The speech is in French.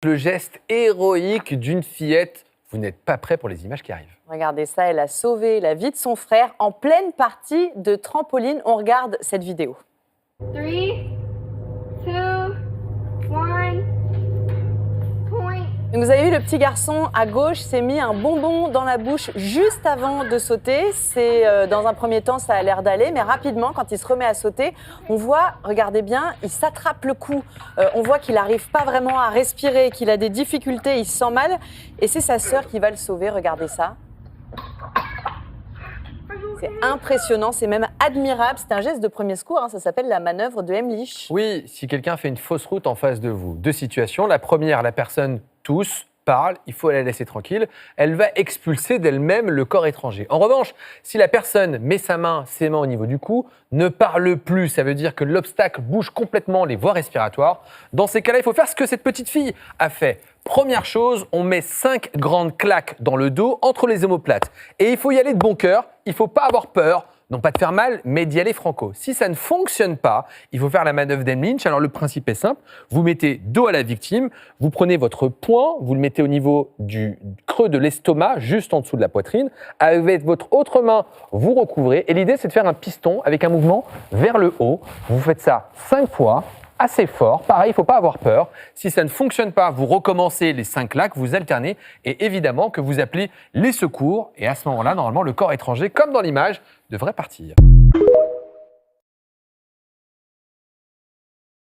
Le geste héroïque d'une fillette. Vous n'êtes pas prêt pour les images qui arrivent. Regardez ça, elle a sauvé la vie de son frère en pleine partie de trampoline. On regarde cette vidéo. 3, 2, 1, point. Donc vous avez vu, le petit garçon à gauche s'est mis un bonbon dans la bouche juste avant de sauter. Dans un premier temps, ça a l'air d'aller, mais rapidement, quand il se remet à sauter, on voit, regardez bien, il s'attrape le cou. On voit qu'il n'arrive pas vraiment à respirer, qu'il a des difficultés, il se sent mal. Et c'est sa sœur qui va le sauver, regardez ça. C'est impressionnant, c'est même admirable. C'est un geste de premier secours, ça s'appelle la manœuvre de Heimlich. Oui, si quelqu'un fait une fausse route en face de vous, deux situations. La première, la personne tousse, parle, il faut la laisser tranquille. Elle va expulser d'elle-même le corps étranger. En revanche, si la personne met ses mains au niveau du cou, ne parle plus, ça veut dire que l'obstacle bouge complètement les voies respiratoires. Dans ces cas-là, il faut faire ce que cette petite fille a fait. Première chose, on met 5 grandes claques dans le dos entre les omoplates. Et il faut y aller de bon cœur, il ne faut pas avoir peur. Non pas de faire mal, mais d'y aller franco. Si ça ne fonctionne pas, il faut faire la manœuvre d'Heimlich. Alors le principe est simple, vous mettez dos à la victime, vous prenez votre poing, vous le mettez au niveau du creux de l'estomac, juste en dessous de la poitrine. Avec votre autre main, vous recouvrez. Et l'idée, c'est de faire un piston avec un mouvement vers le haut. Vous faites ça 5 fois. Assez fort. Pareil, il ne faut pas avoir peur. Si ça ne fonctionne pas, vous recommencez les 5 claques, vous alternez et évidemment que vous appelez les secours. Et à ce moment-là, normalement, le corps étranger, comme dans l'image, devrait partir.